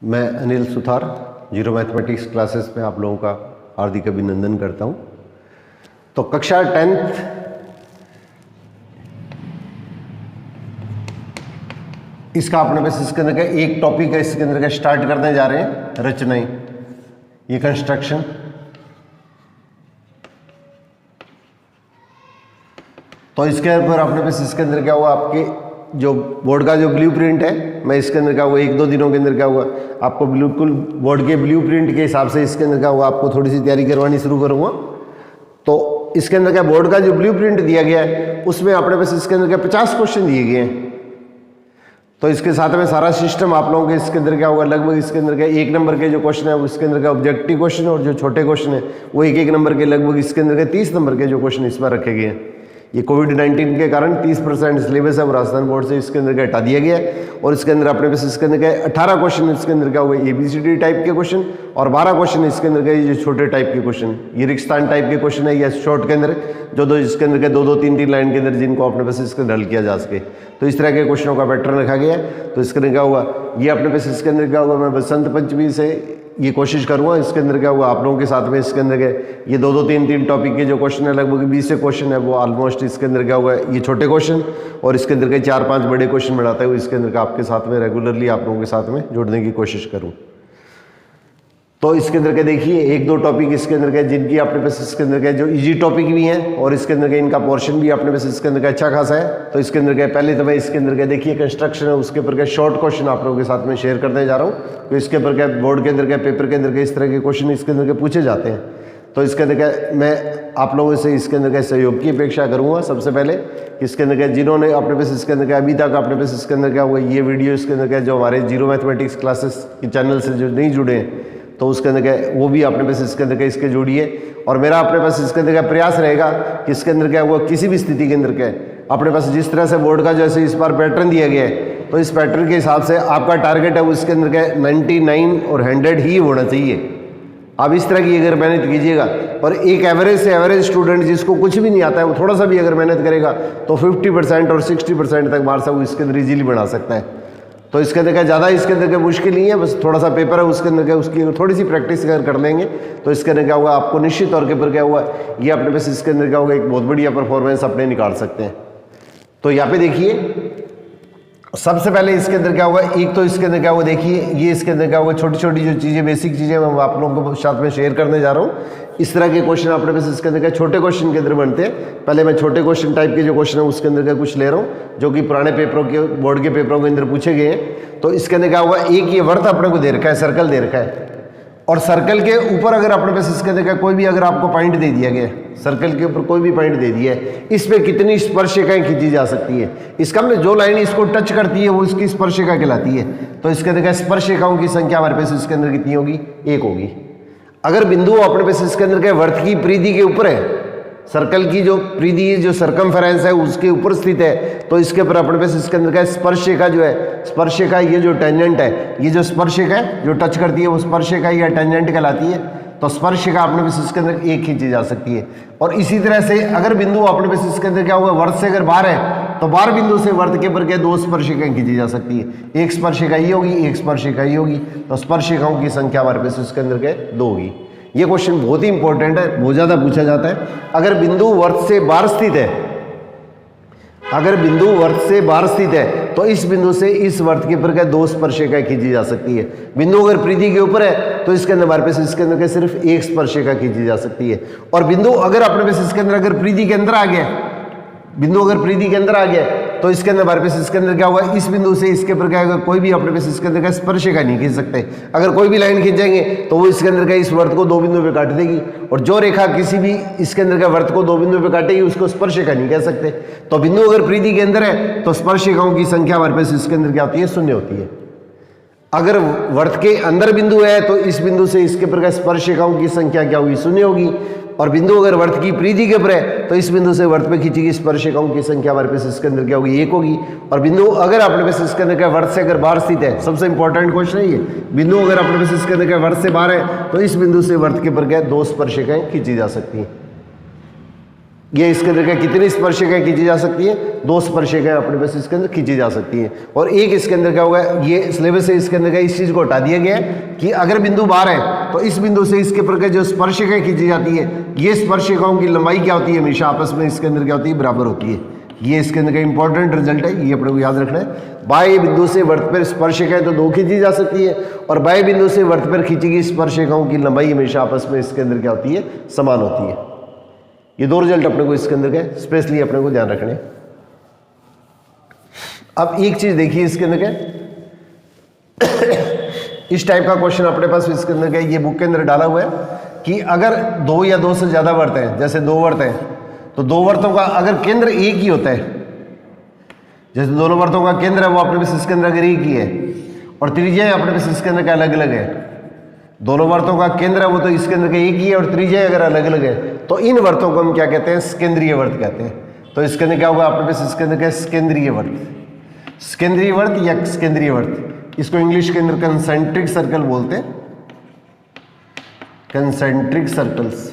मैं Anil Suthar zero mathematics classes में आप लोगों का हार्दिक अभिनंदन करता हूं। तो कक्षा 10th इसका अपने पास इसके अंदर का एक टॉपिक है, इसके अंदर का स्टार्ट करने जा रहे हैं रचनाएं, ये कंस्ट्रक्शन। तो इसके ऊपर अपने पास इसके अंदर क्या हुआ, आपके जो बोर्ड का जो ब्लूप्रिंट है, मैं इसके अंदर क्या हुआ एक दो दिनों के अंदर क्या हुआ आपको बिल्कुल बोर्ड के ब्लूप्रिंट के हिसाब से इसके अंदर क्या हुआ आपको थोड़ी सी तैयारी करवानी शुरू करूँगा। तो इसके अंदर क्या बोर्ड का जो ब्लूप्रिंट दिया गया है उसमें अपने पास इसके अंदर क्या 50 क्वेश्चन दिए गए हैं। तो इसके साथ में सारा सिस्टम आप लोगों के इसके अंदर क्या होगा, लगभग इसके अंदर क्या 1 नंबर के जो क्वेश्चन है उसके अंदर का ऑब्जेक्टिव क्वेश्चन और जो छोटे क्वेश्चन है वो 1-1 नंबर के, लगभग इसके अंदर के 30 नंबर के जो क्वेश्चन इस बार रखे गए हैं। ये कोविड-19 के कारण 30% सिलेबस है वो राजस्थान बोर्ड से इसके अंदर का हटा दिया गया है और इसके अंदर अपने पास इसके अंदर का 18 क्वेश्चन इसके अंदर क्या हुआ ABCD टाइप के क्वेश्चन और 12 क्वेश्चन इसके अंदर के जो छोटे टाइप के क्वेश्चन, ये रिक्तान टाइप के क्वेश्चन है या शॉर्ट के अंदर जो दो इसके अंदर के 2-2 3-3 लाइन के अंदर जिनको अपने पास इसके हल किया जा सके। तो इस तरह के क्वेश्चनों का पैटर्न रखा गया है। तो इसके अंदर क्या हुआ, ये अपने पास इसके अंदर क्या हुआ, मैं बसंत पंचमी से ये कोशिश करूंगा इसके अंदर क्या हुआ आप लोगों के साथ में इसके अंदर के ये 2-2 3-3 टॉपिक के जो क्वेश्चन है लगभग 20 से क्वेश्चन है वो ऑलमोस्ट इसके अंदर क्या हुआ ये छोटे क्वेश्चन और इसके अंदर के 4-5 बड़े क्वेश्चन बढ़ाते हुए इसके अंदर का आपके साथ में रेगुलरली आप लोगों के साथ में जुड़ने की कोशिश करूं। तो इसके अंदर के देखिए 1-2 टॉपिक इसके अंदर के जिनकी अपने पास इसके अंदर के जो इजी टॉपिक भी हैं और इसके अंदर के इनका पोर्शन भी अपने पास इसके अंदर का अच्छा खासा है। तो इसके अंदर के पहले तो मैं इसके अंदर के देखिए कंस्ट्रक्शन है उसके ऊपर के शॉर्ट क्वेश्चन आप लोगों के साथ में शेयर करने जा रहा हूँ। तो इसके ऊपर के बोर्ड के अंदर के पेपर के अंदर के इस तरह के क्वेश्चन इसके अंदर के पूछे जाते हैं। तो इसके अंदर के मैं आप लोगों से इसके अंदर के सहयोग की अपेक्षा करूँगा सबसे पहले इसके अंदर के जिन्होंने अपने पास इसके अंदर के अभी तक अपने पास इसके अंदर क्या हुआ ये वीडियो इसके अंदर के जो हमारे जीरो मैथमेटिक्स क्लासेस के चैनल से जो नहीं जुड़े हैं तो उसके अंदर क्या वो भी अपने पास इसके अंदर क्या इसके जोड़िए। और मेरा अपने पास इसके अंदर क्या प्रयास रहेगा कि इसके अंदर क्या हुआ किसी भी स्थिति के अंदर क्या अपने पास जिस तरह से बोर्ड का जैसे इस बार पैटर्न दिया गया है तो इस पैटर्न के हिसाब से आपका टारगेट है वो इसके अंदर क्या 99 और 100 ही होना चाहिए। आप इस तरह की अगर मेहनत कीजिएगा और एक एवरेज से एवरेज स्टूडेंट जिसको कुछ भी नहीं आता है वो थोड़ा सा भी अगर मेहनत करेगा तो 50% और 60% तक मार्क्स वो इसके अंदर इजीली बना सकता है। तो इसके अंदर क्या ज़्यादा इसके अंदर क्या मुश्किल नहीं है, बस थोड़ा सा पेपर है उसके अंदर क्या उसकी थोड़ी सी प्रैक्टिस अगर कर लेंगे तो इसके अंदर क्या हुआ आपको निश्चित तौर के ऊपर क्या हुआ ये अपने पास इसके अंदर क्या होगा एक बहुत बढ़िया परफॉर्मेंस अपने निकाल सकते हैं। तो यहाँ पे देखिए सबसे पहले इसके अंदर क्या होगा एक तो इसके अंदर क्या होगा देखिए ये इसके अंदर क्या होगा छोटी छोटी जो चीज़ें बेसिक चीज़ें मैं आप लोगों को साथ में शेयर करने जा रहा हूँ। इस तरह के क्वेश्चन अपने पास इसके अंदर क्या छोटे क्वेश्चन के अंदर बनते हैं। पहले मैं छोटे क्वेश्चन टाइप के जो क्वेश्चन है उसके अंदर का कुछ ले रहा हूँ जो कि पुराने पेपरों के बोर्ड के पेपरों के अंदर पूछे गए हैं। तो इसके अंदर क्या होगा एक ये वर्त अपने को दे रखा है, सर्कल दे रखा है और सर्कल के ऊपर अगर अपने पास इसके अंदर का कोई भी अगर आपको पॉइंट दे दिया गया सर्कल के ऊपर कोई भी पॉइंट दे दिया है इस पे कितनी स्पर्शिकाएं खींची जा सकती है, इसका मतलब जो लाइन इसको टच करती है वो इसकी स्पर्शिका कहलाती है। तो इसके अंदर स्पर्शिकाओं की संख्या हमारे पास इसके अंदर कितनी होगी 1 होगी। अगर बिंदु अपने पास इसके अंदर के वर्त की परिधि के ऊपर है, सर्कल की जो परिधि जो सर्कमफेरेंस है उसके ऊपर स्थित है तो इसके ऊपर अपने पास इसके अंदर का स्पर्शिका जो है स्पर्शिका ये जो टेंजेंट है ये जो स्पर्शिका है जो टच करती है वो स्पर्शिका या टेंजेंट कहलाती है। तो स्पर्शिका अपने पास इसके अंदर 1 खींची जा सकती है। और इसी तरह से अगर बिंदु अपने पास इसके अंदर क्या हुआ वर्त से अगर बाहर है तो बाहर बिंदु से वर्त के ऊपर क्या 2 स्पर्शिकाएं खींची जा सकती है, एक स्पर्शिका ये होगी एक स्पर्शिका ये होगी। तो स्पर्शिकाओं की संख्या हमारे पास इसके अंदर क्या 2 होगी। ये क्वेश्चन बहुत ही इंपॉर्टेंट है, बहुत ज़्यादा पूछा जाता है। अगर बिंदु वर्त से बाहर स्थित है, अगर बिंदु वर्त से बाहर स्थित है तो इस बिंदु से इस वर्त के ऊपर क्या 2 स्पर्शिकाएं खींची जा सकती है। बिंदु अगर परिधि के ऊपर है तो इसके अंदर हमारे पास इसके अंदर क्या सिर्फ 1 स्पर्शिका खींची जा सकती है। और बिंदु अगर अपने पास इसके अंदर अगर परिधि के अंदर आ गया, बिंदु अगर परिधि के अंदर आ गया तो इसके अंदर हमारे पास इसके अंदर क्या हुआ इस बिंदु से इसके ऊपर क्या होगा कोई भी अपने पास इसके अंदर का स्पर्शिका नहीं खींच सकते। अगर कोई भी लाइन खींचेंगे तो वो इसके अंदर का इस वर्त को 2 बिंदु पे काट देगी और जो रेखा किसी भी इसके अंदर का वर्त को 2 बिंदु पे काटेगी उसको स्पर्शिका नहीं कह सकते। तो बिंदु अगर परिधि के अंदर है तो स्पर्शिकाओं की संख्या हमारे पास इसके अंदर क्या होती है 0 होती है। अगर वर्त के अंदर बिंदु है तो इस बिंदु से इसके ऊपर का स्पर्शिकाओं की संख्या क्या होगी 0 होगी। और बिंदु अगर वर्त की परिधि के ऊपर है तो इस बिंदु से वर्त पे खींची गई स्पर्शिकाओं की संख्या हमारे पास इसके अंदर क्या होगी 1 होगी। और बिंदु अगर अपने पास इसके अंदर क्या वर्त से अगर बाहर स्थित है, सबसे इंपॉर्टेंट क्वेश्चन है ये, बिंदु अगर अपने पास इसके अंदर क्या वर्त से बाहर है तो इस बिंदु से वर्त के ऊपर क्या 2 स्पर्शिकाएं खींची जा सकती हैं। ये इसके अंदर क्या कितनी स्पर्शिकाएं खींची जा सकती है? 2 स्पर्शिकाएं अपने पास इसके अंदर खींची जा सकती हैं। और एक इसके अंदर क्या होगा, ये सिलेबस से इसके अंदर क्या इस चीज़ को हटा दिया गया है कि अगर बिंदु बार है तो इस बिंदु से इसके ऊपर जो स्पर्शिकाएं खींची जाती है, ये स्पर्शिकाओं की लंबाई क्या होती है? हमेशा आपस में इसके अंदर क्या होती है? बराबर होती है। ये इसके अंदर का इंपॉर्टेंट रिजल्ट है, ये अपने को याद रखना है। बाएं बिंदु से वृत्त पर स्पर्शिकाएं तो 2 खींची जा सकती है, और बाएं बिंदु से वृत्त पर खींची गई स्पर्शिकाओं की लंबाई हमेशा आपस में इसके अंदर क्या होती है? समान होती है। ये 2 रिजल्ट अपने को इसके अंदर क्या स्पेशली अपने को ध्यान रखने। अब एक चीज देखिए इसके अंदर क्या इस टाइप का क्वेश्चन अपने पास इसके अंदर क्या ये बुक के अंदर डाला हुआ है कि अगर 2 या 2 से ज्यादा वृत्त हैं, जैसे 2 वृत्त हैं तो 2 वृत्तों का अगर केंद्र एक ही होता है, जैसे दोनों वृत्तों का केंद्र है वो अपने पास इसके अंदर अगर एक ही है और त्रिज्या अपने पास इसके अंदर क्या अलग अलग है, दोनों वृत्तों का केंद्र है वो तो इसके अंदर का एक ही है और त्रिज्या अगर अलग अलग है, तो इन वृत्तों को हम क्या कहते हैं? स्केंद्रीय वृत्त कहते हैं। तो इसके अंदर क्या होगा अपने पास इसके अंदर क्या स्केंद्रीय वृत्त, स्केंद्रीय वृत्त या स्केंद्रीय वृत्त, इसको इंग्लिश के अंदर कंसेंट्रिक सर्कल बोलते हैं, कंसेंट्रिक सर्कल्स।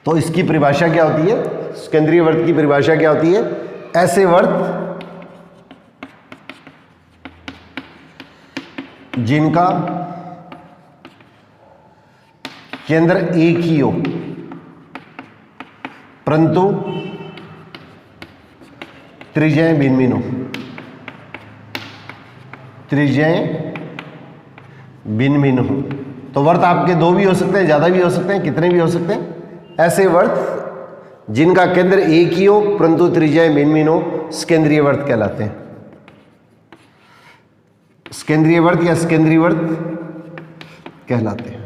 तो इसकी परिभाषा क्या होती है? स्केंद्रीय वृत्त की परिभाषा क्या होती है? ऐसे वृत्त जिनका केंद्र एक ही हो परंतु त्रिज्याएं भिन्न भिन्न हो, त्रिज्याएं भिन्न भिन्न हो। तो वृत्त आपके 2 भी हो सकते हैं, ज्यादा भी हो सकते हैं, कितने भी हो सकते हैं। ऐसे वृत्त जिनका केंद्र एक ही हो परंतु त्रिज्याएं भिन्न भिन्न हो स्केंद्रीय वृत्त कहलाते हैं। स्केंद्रीय वृत्त या स्केंद्रीय वृत्त कहलाते हैं।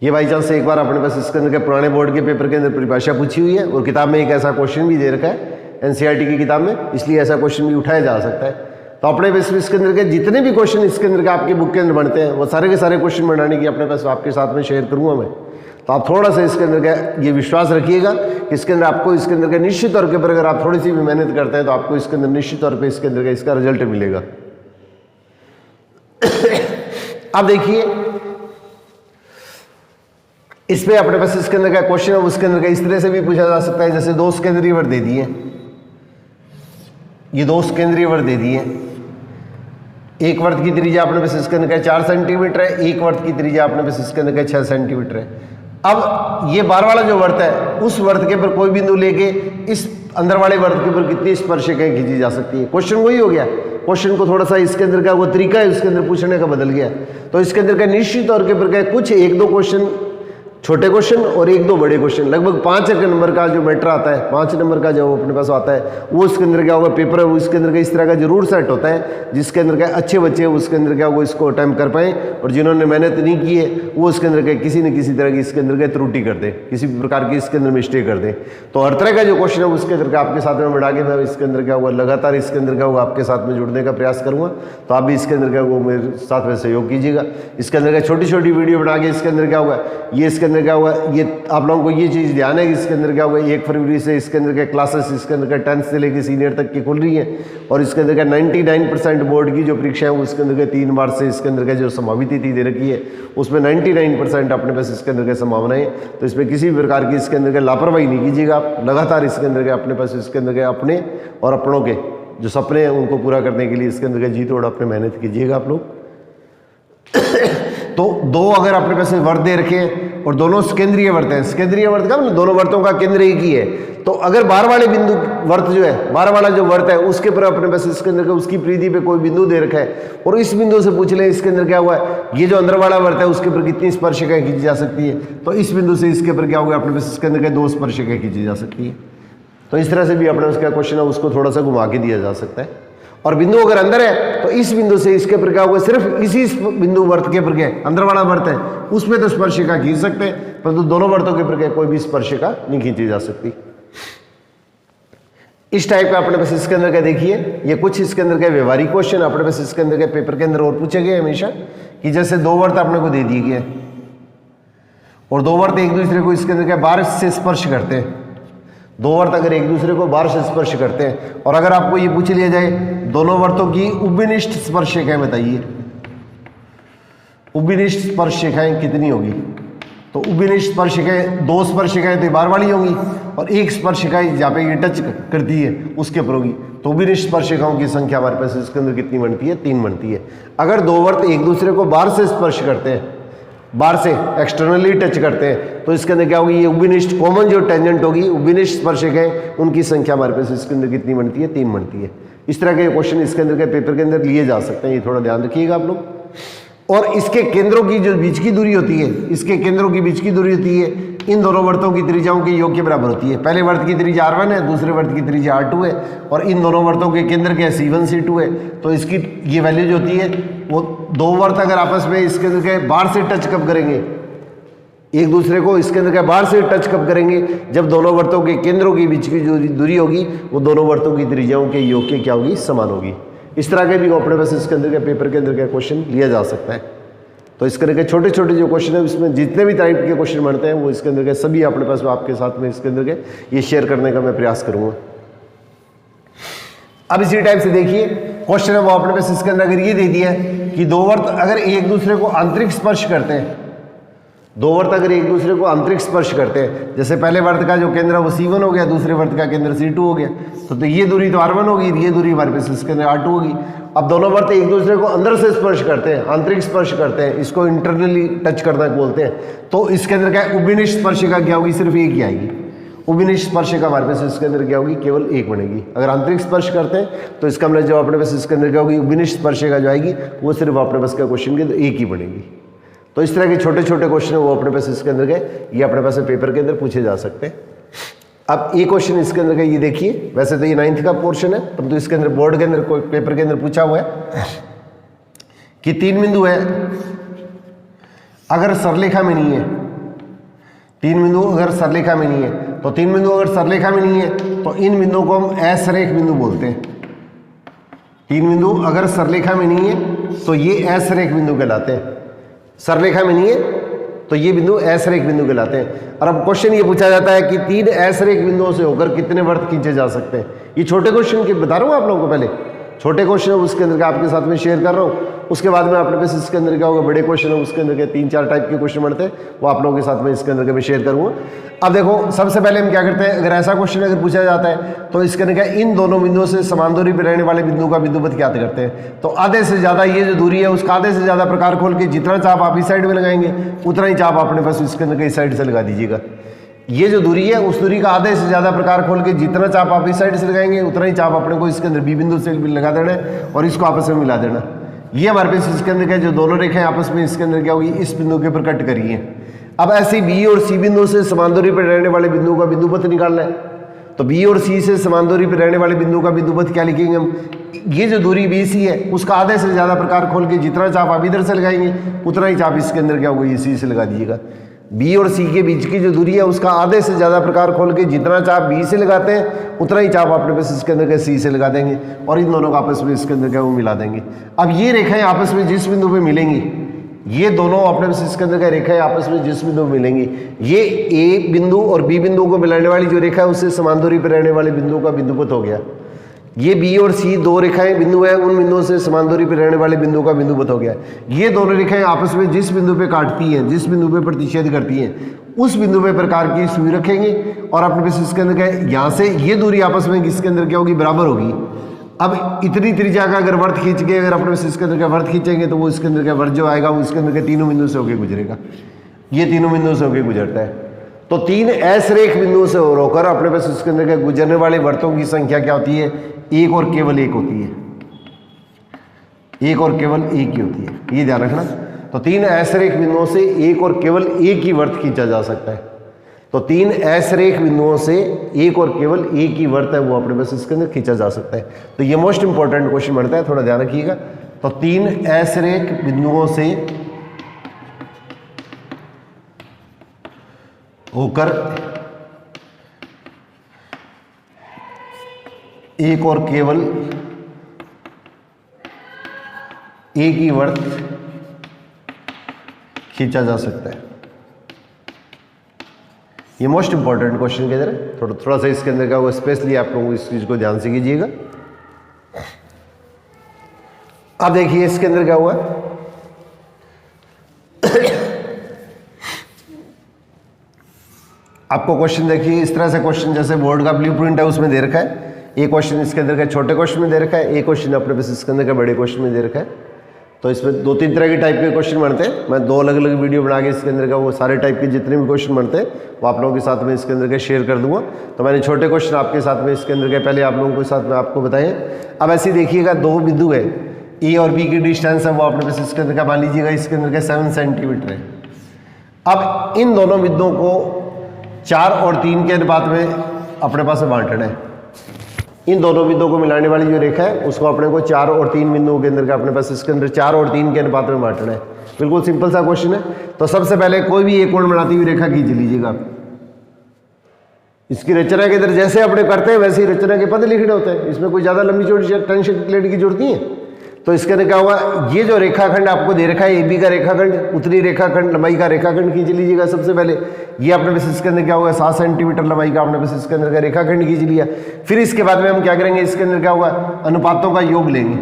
ये बाई चांस से एक बार अपने पास इसके अंदर के पुराने बोर्ड के पेपर के अंदर परिभाषा पूछी हुई है और किताब में एक ऐसा क्वेश्चन भी दे रखा है एनसीईआरटी की किताब में, इसलिए ऐसा क्वेश्चन भी उठाया जा सकता है। तो अपने पास इसके अंदर के जितने भी क्वेश्चन इसके अंदर के आपके बुक के अंदर बनते हैं वो सारे के सारे क्वेश्चन बनाने की अपने पास आपके साथ में शेयर करूंगा मैं। तो आप थोड़ा सा इसके अंदर का ये विश्वास रखिएगा कि इसके अंदर आपको इसके अंदर का निश्चित तौर के ऊपर अगर आप थोड़ी सी भी मेहनत करते हैं तो आपको इसके अंदर निश्चित तौर पे इसके अंदर का इसका रिजल्ट मिलेगा। अब देखिए इस पे अपने पास इसके अंदर का क्वेश्चन है उसके अंदर का इस तरह से भी पूछा जा सकता है, जैसे 2 स्केंद्रीय वृत्त दे दिए, ये 2 स्केंद्रीय वृत्त दे दिए, एक वृत्त की त्रिज्या अपने पास इसके अंदर का 4 सेंटीमीटर है, एक वृत्त की त्रिज्या अपने पास इसके अंदर का 6 सेंटीमीटर है। अब ये बार वाला जो वृत्त है उस वृत्त के ऊपर कोई बिंदु लेके इस अंदर वाले वृत्त के ऊपर कितनी स्पर्शिकाएं खींची जा सकती है। क्वेश्चन वही हो गया, क्वेश्चन को थोड़ा सा इसके अंदर का वो तरीका है इसके अंदर पूछने का बदल गया। तो इसके अंदर का निश्चित तौर के ऊपर कुछ 1-2 क्वेश्चन छोटे क्वेश्चन और 1-2 बड़े क्वेश्चन, लगभग 5 नंबर का जो मैटर आता है, 5 नंबर का जो अपने पास आता है वो इसके अंदर क्या होगा पेपर है वो इसके अंदर का इस तरह का जरूर सेट होता है जिसके अंदर क्या अच्छे बच्चे उसके अंदर क्या वो इसको अटेम्प्ट कर पाएँ, और जिन्होंने मेहनत नहीं की है वो इसके अंदर क्या किसी न किसी तरह की इसके अंदर क्या त्रुटि कर दे, किसी भी प्रकार की इसके अंदर मिस्टेक कर दे। तो हर तरह का जो क्वेश्चन है उसके अंदर आपके साथ में बढ़ा के मैं इसके अंदर क्या हुआ लगातार इसके अंदर क्या होगा आपके साथ में जुड़ने का प्रयास करूँगा। तो आप भी इसके अंदर क्या वो मेरे साथ में सहयोग कीजिएगा। इसके अंदर क्या छोटी छोटी वीडियो बना के इसके अंदर क्या होगा ये इसके अंदर क्या होगा ये आप लोगों को ये चीज़ ध्यान है कि इसके अंदर क्या होगा 1 फरवरी से इसके अंदर के क्लासेस इसके अंदर का 10th से लेकर सीनियर तक की खुल रही है, और इसके अंदर का 99% बोर्ड की जो परीक्षा है उसके अंदर के 3 मार्च से इसके अंदर का जो संभावित तिथि दे रखी है उसमें 99% अपने पास इसके अंदर के संभावनाएं। तो इसमें किसी भी प्रकार की इसके अंदर के लापरवाही नहीं कीजिएगा, आप लगातार इसके अंदर के अपने पास इसके अंदर के अपने और अपनों के जो सपने हैं उनको पूरा करने के लिए इसके अंदर के जी तोड़ अपने मेहनत कीजिएगा आप लोग। तो 2 अगर अपने पास वर्त दे रखे हैं और दोनों स्केंद्रीय वर्त हैं, स्केंद्रीय वर्त का मतलब दोनों वर्तों का केंद्र एक ही है, तो अगर बाहर वाले बिंदु वर्त जो है बाहर वाला जो वर्त है उसके पर अपने पास इसके अंदर का उसकी परिधि पे कोई बिंदु दे रखा है और इस बिंदु से पूछ ले इसके अंदर क्या हुआ है ये जो अंदर वाला वर्त है उसके ऊपर कितनी स्पर्शिकाएं खींची जा सकती है, तो इस बिंदु से इसके ऊपर क्या होगा अपने पास इसके अंदर 2 स्पर्शिकाएं खींची जा सकती है। तो इस तरह से भी अपने उसका क्वेश्चन है उसको थोड़ा सा घुमा के दिया जा सकता है। और बिंदु अगर अंदर है तो इस बिंदु से इसके ऊपर क्या होगा सिर्फ इसी बिंदु वर्त के ऊपर क्या अंदर वाला वर्त है उसमें तो स्पर्शिका खींच सकते हैं, परंतु दोनों वर्तों के ऊपर कोई भी स्पर्शिका नहीं खींची जा सकती। इस टाइप का अपने पास इसके अंदर क्या देखिए ये कुछ इसके अंदर के व्यवहारिक क्वेश्चन अपने पास इसके अंदर के पेपर के अंदर और पूछे गए हमेशा कि जैसे 2 वर्त अपने को दे दिए गए और 2 वर्त एक दूसरे को इसके अंदर क्या बाहर से स्पर्श करते हैं, 2 वर्त अगर एक दूसरे को बाहर से स्पर्श करते हैं और अगर आपको ये पूछ लिया जाए दोनों वर्तों की उभयनिष्ठ स्पर्शिकाएं बताइए, उभयनिष्ठ स्पर्शिकाएं कितनी होगी? तो उभयनिष्ठ स्पर्शिकाएं 2 स्पर्शिकाएं तो बार वाली होंगी और 1 स्पर्शिकाएं जहाँ पे ये टच करती है उसके ऊपर होगी। तो उभयनिष्ठ स्पर्शिकाओं की संख्या हमारे पास इसके अंदर कितनी बनती है? 3 बनती है। अगर 2 वर्त एक दूसरे को बाहर से स्पर्श करते हैं, बाहर से एक्सटर्नली टच करते हैं, तो इसके अंदर क्या होगी? ये उभयनिष्ठ कॉमन जो टेंजेंट होगी, उभयनिष्ठ स्पर्शिकाएं, उनकी संख्या हमारे पास इसके अंदर कितनी बनती है? 3 बनती है। इस तरह के क्वेश्चन इसके अंदर के पेपर के अंदर लिए जा सकते हैं, ये थोड़ा ध्यान रखिएगा आप लोग। और इसके केंद्रों की जो बीच की दूरी होती है, इसके केंद्रों की बीच की दूरी होती है इन दोनों वर्तों की त्रिज्याओं के योग के बराबर होती है। पहले वर्त की त्रिज्या R1 है, दूसरे वर्त की त्रिज्या R2 है, और इन दोनों वर्तों के केंद्र के C1 C2 है। तो इसकी ये वैल्यू जो होती है वो 2 वर्त अगर आपस में इसके अंदर के बाहर से टच कब करेंगे, एक दूसरे को इसके अंदर के बाहर से टच कब करेंगे? जब दोनों वर्तों के केंद्रों के बीच की जो दूरी होगी वो दोनों वर्तों की त्रिज्याओं के योग के क्या होगी? समान होगी। इस तरह के भी अपने पास इसके अंदर के पेपर के अंदर का क्वेश्चन लिया जा सकता है। तो इस तरह के छोटे छोटे जो क्वेश्चन है उसमें जितने भी टाइप के क्वेश्चन बनते हैं वो इसके अंदर के सभी अपने पास आपके साथ में इसके अंदर के ये शेयर करने का मैं प्रयास करूंगा। अब इसी टाइप से देखिए क्वेश्चन है वो अपने पास इसके अंदर अगर ये दे दिया है कि 2 वर्त अगर एक दूसरे को आंतरिक स्पर्श करते हैं, 2 वर्त अगर एक दूसरे को आंतरिक स्पर्श करते हैं, जैसे पहले वर्त का जो केंद्र है वो C1 हो गया, दूसरे वर्त का केंद्र C2 हो गया, तो ये दूरी तो R1 होगी, ये दूरी हमारे पास इसके अंदर R2 होगी। अब दोनों वर्त एक दूसरे को अंदर से स्पर्श करते हैं, आंतरिक स्पर्श करते हैं, इसको इंटरनली टच करना बोलते हैं। तो इसके अंदर क्या उभयनिष्ठ स्पर्शिका क्या होगी? सिर्फ एक ही आएगी। उभयनिष्ठ स्पर्शिका हमारे पास इसके अंदर क्या होगी? केवल एक बनेगी। अगर आंतरिक स्पर्श करते हैं तो इसका मतलब जो अपने पास इसके अंदर क्या होगी? उभयनिष्ठ स्पर्शिका जो आएगी वो सिर्फ अपने पास का क्वेश्चन के अंदर एक ही बनेगी। तो इस तरह के छोटे छोटे क्वेश्चन है वो अपने पास इसके अंदर गए, ये अपने पास पेपर के अंदर पूछे जा सकते हैं। अब ये क्वेश्चन इसके अंदर का ये देखिए, वैसे तो ये 9th का पोर्शन है परंतु इसके अंदर बोर्ड के अंदर कोई पेपर के अंदर पूछा हुआ है कि 3 बिंदु है, अगर सरलेखा में नहीं है, 3 बिंदु अगर सरलेखा में नहीं है, तो 3 बिंदु अगर सरलेखा में नहीं है तो इन बिंदुओं को हम असरेख बिंदु बोलते हैं। 3 बिंदु अगर सरलेखा में नहीं है तो ये असरेख बिंदु कहलाते हैं। सरलेखा में नहीं है तो ये बिंदु असरेख बिंदु कहलाते हैं। और अब क्वेश्चन ये पूछा जाता है कि 3 असरेख बिंदुओं से होकर कितने वर्त खींचे जा सकते हैं। ये छोटे क्वेश्चन के बता रहा हूँ आप लोगों को, पहले छोटे क्वेश्चन है उसके अंदर आपके साथ में शेयर कर रहा हूँ। उसके बाद में अपने पास इसके अंदर क्या होगा? बड़े क्वेश्चन है उसके अंदर के 3-4 टाइप के क्वेश्चन बनते हैं, वो आप लोगों के साथ में इसके अंदर के मैं शेयर करूँगा। अब देखो सबसे पहले हम क्या करते हैं, अगर ऐसा क्वेश्चन अगर पूछा जाता है तो इसके अंदर क्या इन दोनों बिंदुओं से समान दूरी पर रहने वाले बिंदु का बिंदुपथ ज्ञात करते हैं। तो आधे से ज़्यादा ये जो दूरी है उसका आधे से ज़्यादा प्रकार खोल के जितना चाप आप इस साइड में लगाएंगे उतना ही चाप अपने पास इसके अंदर इस साइड से लगा दीजिएगा। ये जो दूरी है उस दूरी का आधे से ज़्यादा प्रकार खोल के जितना चाप आप इस साइड से लगाएंगे उतना ही चाप अपने को इसके अंदर बी बिंदु से भी लगा देना है और इसको आपस में मिला देना। ये हमारे पास इसके अंदर क्या जो दोनों रेखाएं आपस में इसके अंदर क्या होगी? इस बिंदु के ऊपर कट करी है। अब ऐसे बी और सी बिंदु से समान दूरी पर रहने वाले बिंदु का बिंदुपथ निकालना है। तो बी और सी से समान दूरी पर रहने वाले बिंदु का बिंदुपथ क्या लिखेंगे हम? ये जो दूरी बी सी है उसका आधे से ज़्यादा प्रकार खोल के जितना चाप आप इधर से लगाएंगे उतना ही चाप इसके अंदर क्या होगा? ये सी से लगा दीजिएगा। बी और सी के बीच की जो दूरी है उसका आधे से ज़्यादा प्रकार खोल के जितना चाप बी से लगाते हैं उतना ही चाप अपने पास इसके अंदर के सी से लगा देंगे और इन दोनों को आपस में इसके अंदर क्या वो मिला देंगे। अब ये रेखाएं आपस में जिस बिंदु पे मिलेंगी, ये दोनों अपने पास इसके अंदर क्या रेखाएं आपस में जिस बिंदु में मिलेंगी, ये ए बिंदु और बी बिंदु को मिलाने वाली जो रेखा है उससे समान दूरी पर रहने वाले बिंदु का बिंदुपथ हो गया। ये बी और सी 2 रेखाएं बिंदु है, उन बिंदुओं से समान दूरी पर रहने वाले बिंदु का बिंदुपथ हो गया। ये दोनों रेखाएं आपस में जिस बिंदु पे काटती हैं, जिस बिंदु पे प्रतिच्छेद करती हैं, उस बिंदु पे प्रकार की सुई रखेंगे और अपने पास इसके अंदर क्या है? यहाँ से ये दूरी आपस में किसके अंदर क्या होगी? बराबर होगी। अब इतनी त्रिज्या का अगर वर्त खींच के अगर अपने पास इसके अंदर क्या वर्त खींचेंगे तो वो इसके अंदर क्या वर्त जो आएगा वो इसके अंदर के तीनों बिंदु से होकर गुजरेगा। ये तीनों बिंदुओं से होकर गुजरता है। तो 3 असरेख बिंदुओं से होकर अपने पास इसके अंदर क्या गुजरने वाले वर्तों की संख्या क्या होती है? एक और केवल एक होती है। एक और केवल एक ही होती है, ये ध्यान रखना। तो 3 असरेख बिंदुओं से एक और केवल एक ही वर्त खींचा जा सकता है। तो 3 असरेख बिंदुओं से एक और केवल एक ही वर्त है वो अपने पास इसके अंदर खींचा जा सकता है। तो ये मोस्ट इंपॉर्टेंट क्वेश्चन बनता है, थोड़ा ध्यान रखिएगा। तो 3 असरेख बिंदुओं से होकर एक और केवल एक ही वर्त खींचा जा सकता है। ये मोस्ट इंपॉर्टेंट क्वेश्चन के अंदर थोड़ा सा इसके अंदर का वो स्पेशली आप लोगों को इस चीज को ध्यान से कीजिएगा। अब देखिए इसके अंदर क्या हुआ, आपको क्वेश्चन देखिए इस तरह से क्वेश्चन जैसे बोर्ड का ब्लूप्रिंट है उसमें दे रखा है, एक क्वेश्चन इसके अंदर का छोटे क्वेश्चन में दे रखा है, एक क्वेश्चन अपने पास इसके अंदर का बड़े क्वेश्चन में दे रखा है। तो इसमें 2-3 तरह के टाइप के क्वेश्चन बनते हैं। मैं 2 अलग अलग वीडियो बना के इसके अंदर का वो सारे टाइप के जितने भी क्वेश्चन बनते हैं वो आप लोगों के साथ में इसके अंदर का शेयर कर दूंगा। तो मैंने छोटे क्वेश्चन आपके साथ में इसके अंदर के पहले आप लोगों के साथ में आपको बताएं। अब ऐसे देखिएगा 2 बिंदु है, ए और बी की डिस्टेंस है वो अपने पास इसके अंदर का मान लीजिएगा इसके अंदर का 7 सेंटीमीटर है। अब इन दोनों बिंदुओं को 4 और 3 के अनुपात में अपने पास बांटना है। इन दोनों बिंदुओं को मिलाने वाली जो रेखा है उसको अपने को 4 और 3 बिंदुओं के अंदर का अपने पास इसके अंदर 4 और 3 के अनुपात में बांटना है। बिल्कुल सिंपल सा क्वेश्चन है। तो सबसे पहले कोई भी एक कोण बनाती हुई रेखा खींच लीजिएगा। इसकी रचना के अंदर जैसे अपने करते हैं वैसे ही रचना के पद लिखने होते हैं, इसमें कोई ज़्यादा लंबी चौड़ी टेंशन लेने की जरूरत नहीं है। तो इसके अंदर क्या होगा, ये जो रेखाखंड आपको दे रखा है ए बी का रेखाखंड, उतनी रेखाखंड लंबाई का रेखाखंड खींच लीजिएगा। सबसे पहले ये अपने पास इसके अंदर क्या होगा 7 सेंटीमीटर लंबाई का अपने पास इसके अंदर का रेखाखंड खींच लिया। फिर इसके बाद में हम क्या करेंगे, इसके अंदर क्या होगा अनुपातों का योग लेंगे,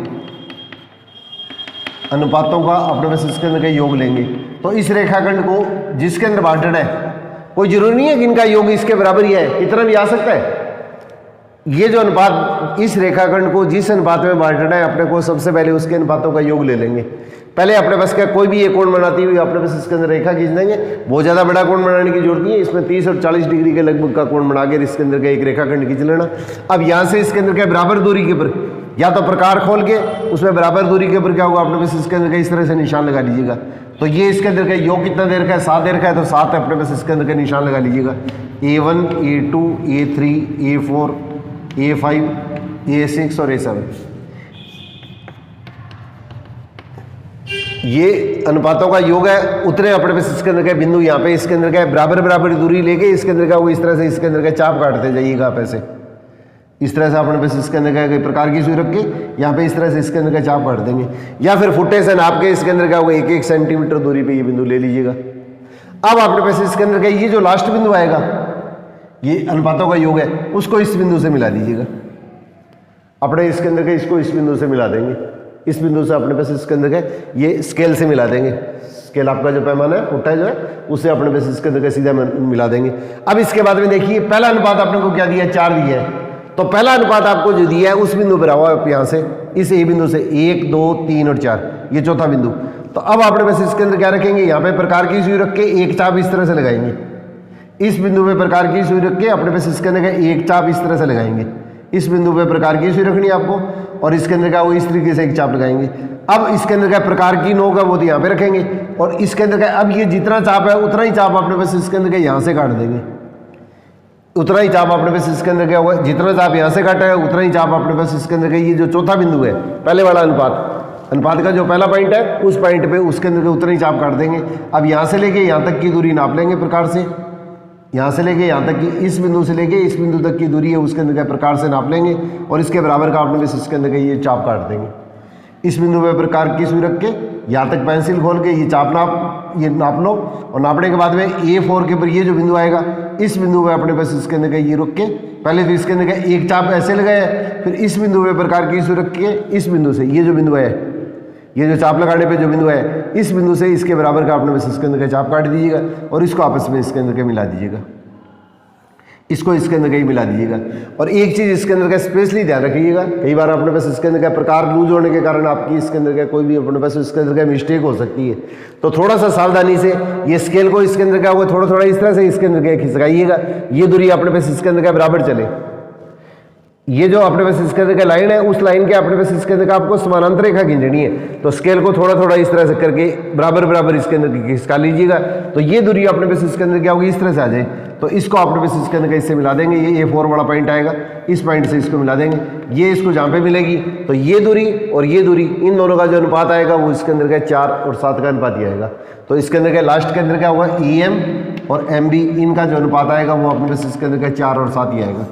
अनुपातों का अपने पास इसके अंदर का योग लेंगे। तो इस रेखाखंड को जिसके अंदर बांटना है कोई जरूरी नहीं है कि इनका योग इसके बराबर ही है, कितना भी आ सकता है। ये जो अनुपात इस रेखाखंड को जिस अनुपात में बांटना है अपने को सबसे पहले उसके अनुपातों का योग ले लेंगे। पहले अपने पास क्या कोई भी एक कोण बनाती हुई अपने पास इसके अंदर रेखा खींच देंगे। बहुत ज़्यादा बड़ा कोण बनाने की जरूरत नहीं है, इसमें 30 और 40 डिग्री के लगभग का कोण बना के इसके अंदर का एक रेखाखंड खींच लेना। अब यहाँ से इसके अंदर क्या बराबर दूरी के ऊपर या तो प्रकार खोल के उसमें बराबर दूरी के ऊपर क्या होगा अपने पास इसके अंदर का इस तरह से निशान लगा लीजिएगा। तो ये इसके अंदर का योग कितना देर का है 7 देर का है, तो 7 अपने पास इसके अंदर का निशान लगा लीजिएगा। A1 A2 A3 A4 A5 A6 और A7 ये अनुपातों का योग है। उतने अपने पास इसके अंदर का बिंदु यहाँ पे इसके अंदर का बराबर बराबर दूरी लेके इसके अंदर का वो इस तरह से इसके अंदर का चाप काटते जाइएगा आप ऐसे इस तरह से अपने पास इसके अंदर का कई प्रकार की सुई रख के यहाँ पे इस तरह से इसके अंदर का चाप काट देंगे, या फिर फुटे से नाप के इसके अंदर का वो 1-1 सेंटीमीटर दूरी पे ये बिंदु ले लीजिएगा। अब अपने पास इसके अंदर का ये जो लास्ट बिंदु आएगा ये अनुपातों का योग है, उसको इस बिंदु से मिला दीजिएगा। अपने इसके अंदर का इसको इस बिंदु से मिला देंगे, इस बिंदु से अपने पास इसके अंदर का ये स्केल से मिला देंगे। स्केल आपका जो पैमाना है फुटा जो है उससे अपने पास इसके अंदर का सीधा मिला देंगे। अब इसके बाद में देखिए पहला अनुपात अपने को क्या दिया है 4 दिया है। तो पहला अनुपात आपको जो दिया है उस बिंदु पर आओ आप यहाँ से इस ए बिंदु से 1 2 3 और 4 ये चौथा बिंदु। तो अब अपने पास इसके अंदर क्या रखेंगे, यहाँ पे प्रकार की सुई रख के एक चाप इस तरह से लगाएंगे। इस बिंदु पे प्रकार की सुई रख के अपने पास इसके अंदर का एक चाप इस तरह से लगाएंगे। इस बिंदु पे प्रकार की सुई रखनी है आपको और इसके अंदर का वो इस तरीके से एक चाप लगाएंगे। अब इसके अंदर का प्रकार की नोक है वो तो यहाँ पे रखेंगे और इसके अंदर का अब ये जितना चाप है उतना ही चाप अपने पास इसके अंदर का यहाँ से काट देंगे। उतना ही चाप अपने पास इसके अंदर क्या होगा, जितना चाप यहाँ से काटा है उतना ही चाप अपने पास इसके अंदर का ये जो चौथा बिंदु है पहले वाला अनुपात का जो पहला पॉइंट है उस पॉइंट पे उसके अंदर के उतना ही चाप काट देंगे। अब यहाँ से लेके यहाँ तक की दूरी नाप लेंगे प्रकार से, यहाँ से लेके यहाँ तक की इस बिंदु से लेके इस बिंदु तक की दूरी है उसके अंदर का प्रकार से नाप लेंगे और इसके बराबर का अपने पास इसके अंदर का ये चाप काट देंगे। इस बिंदु पे प्रकार की सुई रख के यहाँ तक पेंसिल खोल के ये चाप नाप लो और नापने के बाद में A4 के ऊपर ये जो बिंदु आएगा इस बिंदु पे अपने पास इसके अंदर का ये रुक के पहले तो इसके अंदर का एक चाप ऐसे लगाया है, फिर इस बिंदु पे प्रकार की सुई रख के इस बिंदु से ये जो बिंदु है ये जो चाप लगाने पे जो बिंदु है इस बिंदु से इसके बराबर का अपने पास इसके अंदर का चाप काट दीजिएगा और इसको आपस में इसके अंदर का मिला दीजिएगा, इसको इसके अंदर कहीं मिला दीजिएगा। और एक चीज़ इसके अंदर का स्पेशली ध्यान रखिएगा, कई बार अपने पास इसके अंदर का प्रकार लूज होने के कारण आपकी इसके अंदर का कोई भी अपने पास इसके अंदर का मिस्टेक हो सकती है। तो थोड़ा सा सावधानी से ये स्केल को इसके अंदर का होगा थोड़ा थोड़ा इस तरह से इसके अंदर का खिसकाइएगा, ये दूरी अपने पास इसके अंदर का बराबर चले। ये जो अपने पास इसके अंदर का लाइन है उस लाइन के अपने पास इसके अंदर का आपको समानांतर रेखा खींचनी है। तो स्केल को थोड़ा थोड़ा इस तरह से करके बराबर बराबर इसके अंदर खिसका लीजिएगा। तो ये दूरी अपने पास इसके अंदर क्या होगी इस तरह से आ जाए। तो इसको अपने पास इसके अंदर इससे मिला देंगे, ये A4 वाला पॉइंट आएगा इस पॉइंट से इसको मिला देंगे, ये इसको जहाँ पे मिलेगी तो ये दूरी और ये दूरी इन दोनों का जो अनुपात आएगा वो इसके अंदर का 4 और 7 का अनुपात ही आएगा। तो इसके अंदर का लास्ट के अंदर क्या होगा EM और MB इनका जो अनुपात आएगा वो अपने पास इसके अंदर का 4 और 7 ही आएगा।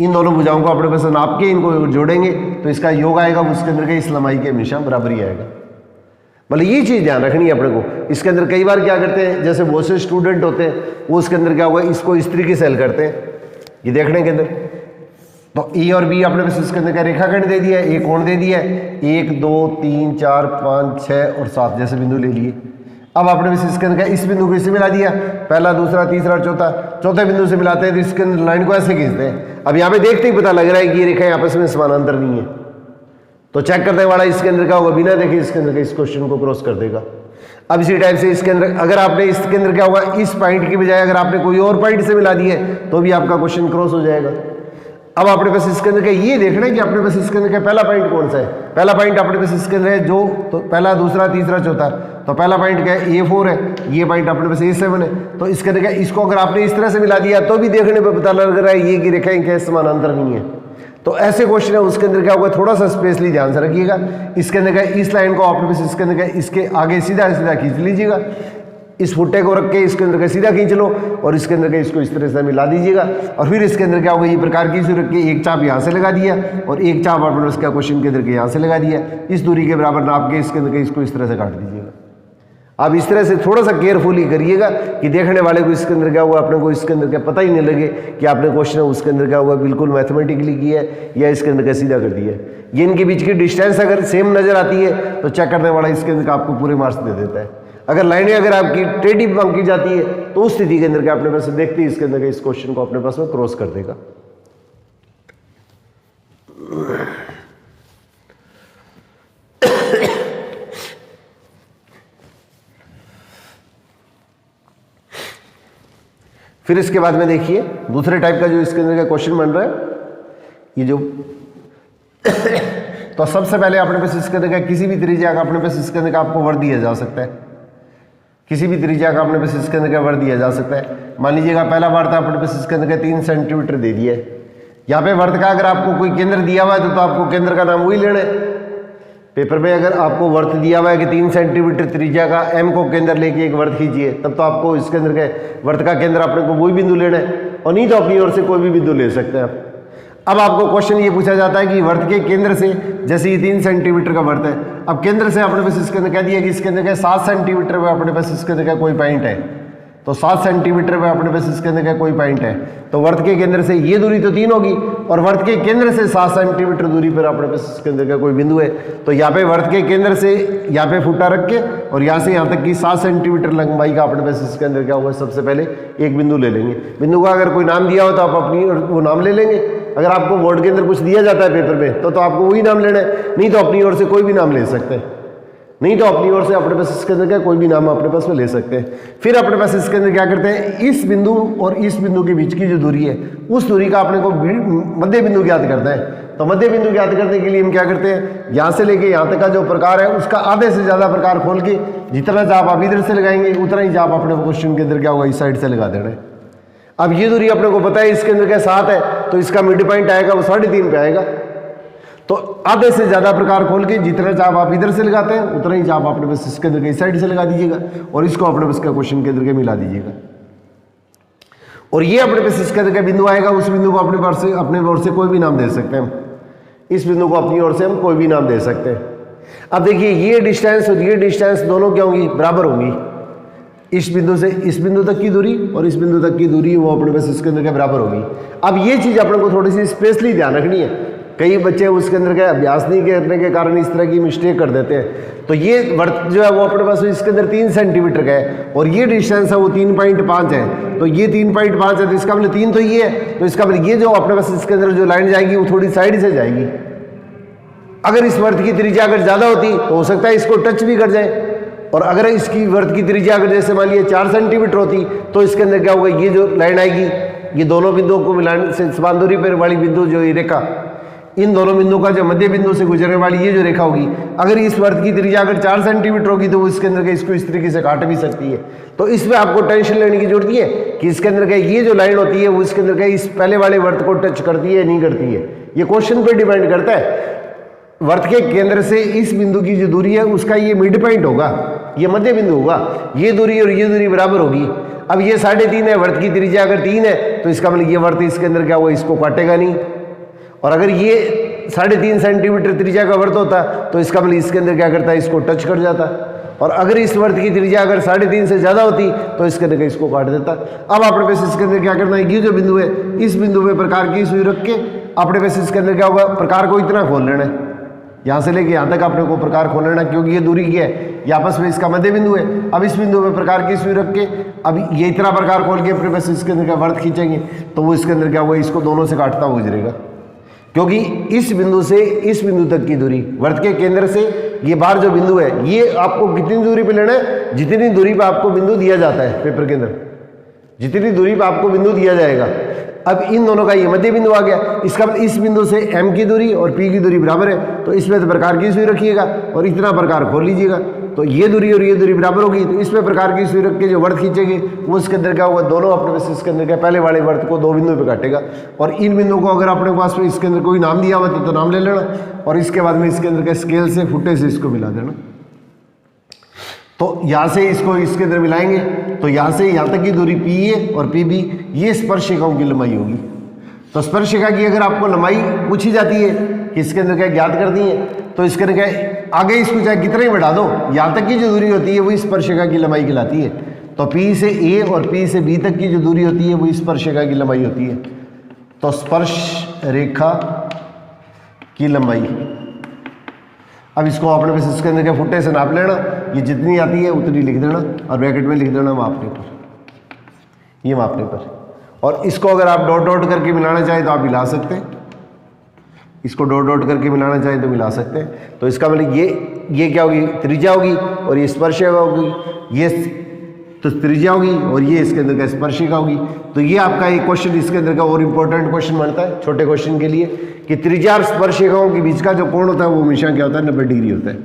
इन दोनों भुजाओं को अपने पास नाप के इनको जोड़ेंगे तो इसका योग आएगा उसके अंदर का इस लंबाई के हमेशा बराबर ही आएगा। मतलब ये चीज़ ध्यान रखनी है अपने को। इसके अंदर कई बार क्या करते हैं, जैसे बहुत से स्टूडेंट होते हैं वो उसके अंदर क्या होगा इसको इस तरीके से हल करते हैं ये देखने के अंदर। तो E और B अपने पास इसके अंदर का रेखाखंड दे दिया है, एक कोण दे दिया है, 1 2 3 4 5 6 और 7 जैसे बिंदु ले लिए। अब आपने बस इसके अंदर इस बिंदु को इससे मिला दिया, पहला दूसरा तीसरा चौथा, चौथे बिंदु से मिलाते हैं तो इसके अंदर लाइन को ऐसे खींचते हैं। अब यहाँ पे देखते ही पता लग रहा है कि ये रेखाएं आपस में समानांतर नहीं है, तो चेक करने वाला इसके अंदर क्या होगा, बिना देखे इसके अंदर इस क्वेश्चन को क्रॉस कर देगा। अब इसी टाइप से इसके अंदर अगर आपने इसके अंदर क्या होगा, इस पॉइंट की बजाय अगर आपने कोई और पॉइंट से मिला दिए तो भी आपका क्वेश्चन क्रॉस हो जाएगा। अब आपने बस इसके अंदर ये देखना है कि आपने बस इसके अंदर पहला पॉइंट कौन सा है। पहला पॉइंट आपने बस इसके अंदर है जो, तो पहला दूसरा तीसरा चौथा, तो पहला पॉइंट क्या है, A4 है, ये पॉइंट आपने बस A7 है। तो इसके अंदर क्या, इसको अगर आपने इस तरह से मिला दिया तो भी देखने पर पता लग रहा है ये की रेखाएं क्या समानांतर नहीं है। तो ऐसे क्वेश्चन है उसके अंदर क्या होगा, थोड़ा सा स्पेशली ध्यान से रखिएगा। इसके अंदर क्या, इस लाइन को आपने बस इसके अंदर क्या, इसके आगे सीधा सीधा खींच लीजिएगा, इस फुट्टे को रख के इसके अंदर का सीधा खींच लो और इसके अंदर का इसको इस तरह से मिला दीजिएगा। और फिर इसके अंदर क्या होगा, ये प्रकार की रख के एक चाप यहाँ से लगा दिया और एक चाप आपने उसका क्वेश्चन के अंदर के यहाँ से लगा दिया, इस दूरी के बराबर नाप के इसके अंदर के इसको इस तरह से काट दीजिएगा। आप इस तरह से थोड़ा सा केयरफुली करिएगा कि देखने वाले को इसके अंदर क्या हुआ, अपने को इसके अंदर क्या पता ही नहीं लगे कि आपने क्वेश्चन उसके अंदर क्या हुआ बिल्कुल मैथमेटिकली किया है या इसके अंदर का सीधा कर दिया है। ये इनके बीच की डिस्टेंस अगर सेम नजर आती है तो चेक करने वाला इसके अंदर आपको पूरे मार्क्स दे देता है। अगर लाइनें अगर आपकी टेढ़ी बांकी जाती है तो उस स्थिति के अंदर क्या अपने पास देखते ही इसके अंदर इस क्वेश्चन को अपने पास में क्रॉस कर देगा। फिर इसके बाद में देखिए दूसरे टाइप का जो इसके अंदर का क्वेश्चन बन रहा है, ये जो तो सबसे पहले अपने पास इसके अंदर का किसी भी त्रिज्या का अपने पास इसके अंदर का आपको वर्ग दिया जा सकता है, किसी भी त्रिज्या का अपने पास इसके अंदर का वर्ग दिया जा सकता है। मान लीजिएगा पहला वर्ग था अपने पास इसके अंदर का 3 सेंटीमीटर दे दिया है। यहाँ पे वर्ग का अगर आपको कोई केंद्र दिया हुआ है तो आपको केंद्र का नाम वही लेना है। पेपर में अगर आपको वर्त दिया हुआ है कि 3 सेंटीमीटर त्रिज्या का M को केंद्र लेके एक वर्त खींचिए, तब तो आपको इसके अंदर के वर्त का केंद्र अपने को वही बिंदु लेना है और नहीं तो अपनी ओर से कोई भी बिंदु ले सकते हैं आप। अब आपको क्वेश्चन ये पूछा जाता है कि वर्त के केंद्र से, जैसे ये 3 सेंटीमीटर का वर्त है, अब केंद्र से अपने पास इसके अंदर कह दिया कि इसके अंदर 7 सेंटीमीटर में अपने पास इसके अंदर कोई पॉइंट है, तो 7 सेंटीमीटर में अपने पास इसके अंदर का कोई पॉइंट है, तो वर्त के केंद्र से ये दूरी तो 3 होगी और वर्त के केंद्र से 7 सेंटीमीटर दूरी पर अपने पास इसके अंदर का कोई बिंदु है। तो यहाँ पे वर्त के केंद्र से यहाँ पे फुट्टा रख के और यहाँ से यहाँ तक की 7 सेंटीमीटर लंबाई का अपने पास इसके अंदर क्या होगा, सबसे पहले एक बिंदु ले लेंगे। बिंदु का अगर कोई नाम दिया हो तो आप अपनी वो नाम ले लेंगे। अगर आपको बोर्ड के अंदर कुछ दिया जाता है पेपर में तो आपको वही नाम लेना है, नहीं तो अपनी ओर से कोई भी नाम ले सकते हैं, नहीं तो अपनी ओर से अपने पास इसके अंदर क्या कोई भी नाम अपने पास में ले सकते हैं। फिर अपने पास इसके अंदर क्या करते हैं, इस बिंदु और इस बिंदु के बीच की जो दूरी है उस दूरी का अपने को मध्य बिंदु ज्ञात करना है। तो मध्य बिंदु ज्ञात करने के लिए हम क्या करते हैं, यहाँ से लेके यहाँ तक का जो प्रकार है उसका आधे से ज़्यादा प्रकार खोल के जितना चाप आप इधर से लगाएंगे उतना ही चाप अपने क्वेश्चन के अंदर क्या होगा, इस साइड से लगा देना है। अब ये दूरी अपने को पता है इसके अंदर क्या 7 है, तो इसका मिड पॉइंट आएगा वो 3.5 पे आएगा। तो आधे से ज्यादा प्रकार खोल के जितना चाप आप इधर से लगाते हैं उतना ही चाप अपने बस इसके अंदर इस साइड से लगा दीजिएगा और इसको अपने बस का क्वेश्चन के अंदर के मिला दीजिएगा। और ये अपने पास इसके अंदर का बिंदु आएगा, उस बिंदु को अपने ओर से कोई भी नाम दे सकते हैं हम, इस बिंदु को अपनी ओर से हम कोई भी नाम दे सकते हैं। अब देखिए ये डिस्टेंस और ये डिस्टेंस दोनों क्या होंगी, बराबर होंगी। इस बिंदु से इस बिंदु तक की दूरी और इस बिंदु तक की दूरी वो अपने पास इसके अंदर के बराबर होगी। अब ये चीज अपने को थोड़ी सी स्पेशली ध्यान रखनी है, कई बच्चे उसके अंदर का अभ्यास नहीं करने के कारण इस तरह की मिस्टेक कर देते हैं। तो ये वर्त जो है वो अपने पास इसके अंदर 3 सेंटीमीटर का है और ये डिस्टेंस है वो 3.5 है, तो ये 3.5 है तो इसका मतलब 3 तो ये है, तो इसका मतलब ये जो अपने पास इसके अंदर जो लाइन जाएगी वो थोड़ी साइड से जाएगी। अगर इस वर्त की त्रिज्या अगर ज्यादा होती तो हो सकता है इसको टच भी कर जाए, और अगर इसकी वर्त की त्रिज्या अगर जैसे मान लिया 4 सेंटीमीटर होती तो इसके अंदर क्या होगा, ये जो लाइन आएगी ये दोनों बिंदुओं को मिलाने से समान दूरी पर वाली बिंदु जो ये रेखा, इन दोनों बिंदुओं का जो मध्य बिंदु से गुजरने वाली ये जो रेखा होगी, अगर इस वर्त की त्रिज्या अगर 4 सेंटीमीटर होगी तो वो इसके अंदर का इसको इस तरीके से काट भी सकती है। तो इसमें आपको टेंशन लेने की जरूरत है कि इसके अंदर का ये जो लाइन होती है वो इसके अंदर का इस पहले वाले वर्त को टच करती है नहीं करती है, ये क्वेश्चन पे डिपेंड करता है। वर्त के केंद्र से इस बिंदु की जो दूरी है उसका ये मिड पॉइंट होगा, ये मध्य बिंदु होगा, ये दूरी और ये दूरी बराबर होगी। अब ये 3.5 है, वर्त की त्रिज्या अगर 3 है तो इसका मतलब ये वर्त इसके अंदर क्या हुआ, इसको काटेगा नहीं। और अगर ये 3.5 सेंटीमीटर त्रिज्या का वर्त होता तो इसका मतलब इसके अंदर क्या करता है, इसको टच कर जाता। और अगर इस वर्त की त्रिज्या अगर 3.5 से ज्यादा होती तो इसके अंदर इसको काट देता। अब अपने पास इसके अंदर क्या करना है, ये जो बिंदु है इस बिंदु पे प्रकार की सुई रख के अपने पास इसके अंदर क्या होगा, प्रकार को इतना खोल लेना है, यहाँ से लेके यहाँ तक अपने को प्रकार खोल लेना, क्योंकि ये दूरी क्या है, ये आपस में इसका मध्य बिंदु है। अब इस बिंदु में प्रकार की सुई रख के अब ये इतना प्रकार खोल के अपने पास इसके अंदर का वर्त खींचेंगे तो वो इसके अंदर क्या हुआ, इसको दोनों से काटता हुआ गुजरेगा, क्योंकि इस बिंदु से इस बिंदु तक की दूरी वर्त के केंद्र से ये बाहर जो बिंदु है, ये आपको कितनी दूरी पे लेना है, जितनी दूरी पे आपको बिंदु दिया जाता है पेपर के अंदर, जितनी दूरी पे आपको बिंदु दिया जाएगा। अब इन दोनों का ये मध्य बिंदु आ गया, इसका मतलब इस बिंदु से m की दूरी और p की दूरी बराबर है, तो इसमें तो प्रकार की सुई रखिएगा और इतना प्रकार खोल लीजिएगा, तो ये दूरी और ये दूरी बराबर होगी, तो इसमें प्रकार की सुई रख के जो वर्त खींचेंगे वो इसके अंदर क्या होगा, दोनों अपने पास इसके अंदर क्या पहले वाले वर्त को दो बिंदु पे काटेगा, और इन बिंदुओं को अगर अपने पास में इसके अंदर कोई नाम दिया हुआ तो नाम ले लेना, और इसके बाद में इसके अंदर का स्केल से फुटे से इसको मिला देना। तो यहाँ से इसको इसके अंदर मिलाएंगे तो यहाँ से यहाँ तक की दूरी पी ए और पी बी, ये स्पर्शिकाओं की लंबाई होगी। तो स्पर्शिका की अगर आपको लंबाई पूछी जाती है कि इसके अंदर क्या ज्ञात करनी है, तो इसके अंदर क्या आगे इसको चाहे कितना ही बढ़ा दो, यहाँ तक की जो दूरी होती है वो स्पर्शिका की लंबाई कहलाती है। तो पी से ए और पी से बी तक की जो दूरी होती है वो स्पर्शिका की लंबाई होती है। तो स्पर्श रेखा की लंबाई, अब इसको अपने पास इसके अंदर के फुटे से नाप लेना, ये जितनी आती है उतनी लिख देना और ब्रैकेट में लिख देना मापने पर, ये मापने पर। और इसको अगर आप डॉट डॉट करके मिलाना चाहें तो आप मिला सकते हैं, इसको डॉट डॉट करके मिलाना चाहें तो मिला सकते हैं। तो इसका मतलब ये क्या होगी, त्रिज्या होगी और ये स्पर्शिका होगी, ये तो त्रिज्या होगी और ये इसके अंदर का स्पर्शिका होगी। तो ये आपका एक क्वेश्चन इसके अंदर का और इम्पोर्टेंट क्वेश्चन बनता है छोटे क्वेश्चन के लिए कि त्रिज्या और स्पर्शिकाओं के बीच का जो कोण होता है वो हमेशा क्या होता है, 90 डिग्री होता है।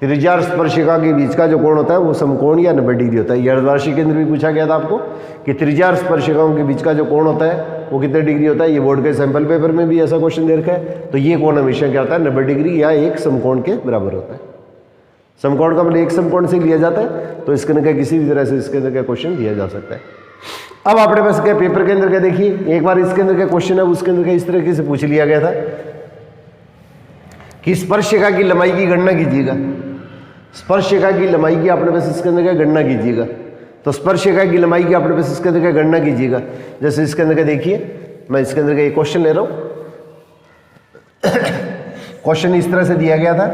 त्रिज्या और स्पर्शिका के बीच का जो कोण होता है वो समकोण या 90 डिग्री होता है। ये अर्धवार्षिक केंद्र भी पूछा गया था आपको कि त्रिज्या और स्पर्शिकाओं के बीच का जो कोण होता है वो कितने डिग्री होता है। ये बोर्ड के सैंपल पेपर में भी ऐसा क्वेश्चन दे रखा है। तो ये कोण हमेशा क्या होता है, 90 डिग्री या एक समकोण के बराबर होता है। समकोण का मतलब एक समकोण से लिया जाता है, तो इसके अंदर किसी भी तरह से इसके अंदर का क्वेश्चन दिया जा सकता है। अब अपने पास क्या पेपर के अंदर क्या देखिए, एक बार इसके अंदर का क्वेश्चन है उसके अंदर का इस तरीके से पूछ लिया गया था कि स्पर्शिका की लंबाई की गणना कीजिएगा। स्पर्शिका की लंबाई की अपने पास इसके अंदर क्या गणना कीजिएगा। तो स्पर्शिका की लंबाई की अपने पास इसके अंदर क्या गणना कीजिएगा। जैसे इसके अंदर का देखिए, मैं इसके अंदर का एक क्वेश्चन ले रहा हूं। क्वेश्चन इस तरह से दिया गया था,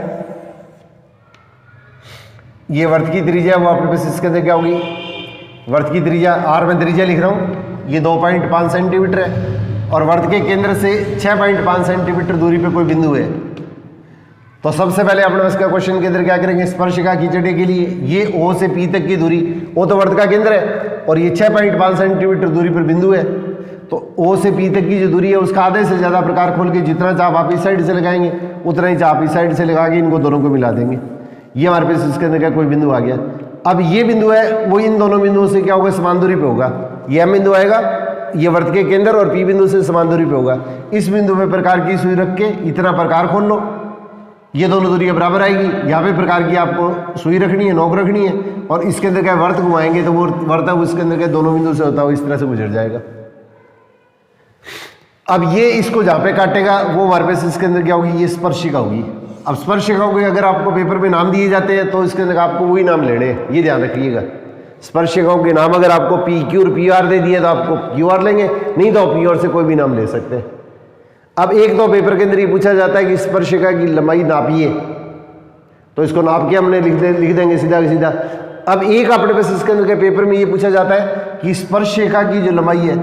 ये वर्त की त्रिज्या वो अपने पास इसके अंदर क्या होगी, वर्त की त्रिज्या आर में त्रिज्या लिख रहा हूँ, ये 2.5 सेंटीमीटर है और वर्त के केंद्र से 6.5 सेंटीमीटर दूरी पे कोई बिंदु है। तो सबसे पहले अपने पास क्या क्वेश्चन के अंदर क्या करेंगे, स्पर्शिका खींचने के लिए ये ओ से पी तक की दूरी, ओ तो वर्त का केंद्र है और ये 6.5 सेंटीमीटर दूरी पर बिंदु है। तो ओ से पी तक की जो दूरी है उसका आधे से ज़्यादा प्रकार खोल के जितना चाप आप इस साइड से लगाएंगे उतना ही चाप इस साइड से लगा के इनको दोनों को मिला देंगे। ये हमारे पास इसके अंदर क्या कोई बिंदु आ गया। अब ये बिंदु है वो इन दोनों बिंदुओं से क्या होगा, समान दूरी पे होगा। ये एम बिंदु आएगा, ये वर्त के केंद्र और पी बिंदु से समान दूरी पे होगा। इस बिंदु पे प्रकार की सुई रख के इतना प्रकार खोल लो, ये दोनों दूरियां बराबर आएगी। यहाँ पे प्रकार की आपको सुई रखनी है, नोक रखनी है और इसके अंदर क्या वर्त घुमाएंगे तो वो वर्त उसके अंदर के दोनों बिंदु से होता है इस तरह से गुजर जाएगा। अब ये इसको जहाँ पे काटेगा वो हमारे पास इसके अंदर क्या होगी, ये स्पर्शिका होगी। अब स्पर्शिकाओं के अगर आपको पेपर में नाम दिए जाते हैं तो इसके अंदर आपको वही नाम लेने हैं, ये ध्यान रखिएगा। स्पर्शिकाओं के नाम अगर आपको पी क्यू और पी आर दे दिए तो आपको क्यू आर लेंगे, नहीं तो पी आर से कोई भी नाम ले सकते हैं। अब एक दो पेपर के अंदर ये पूछा जाता है कि स्पर्शिका की लंबाई नापिए, तो इसको नाप के हमने लिख देंगे सीधा सीधा। अब एक अपने पास इसके अंदर के पेपर में ये पूछा जाता है कि स्पर्शिका की जो लंबाई है,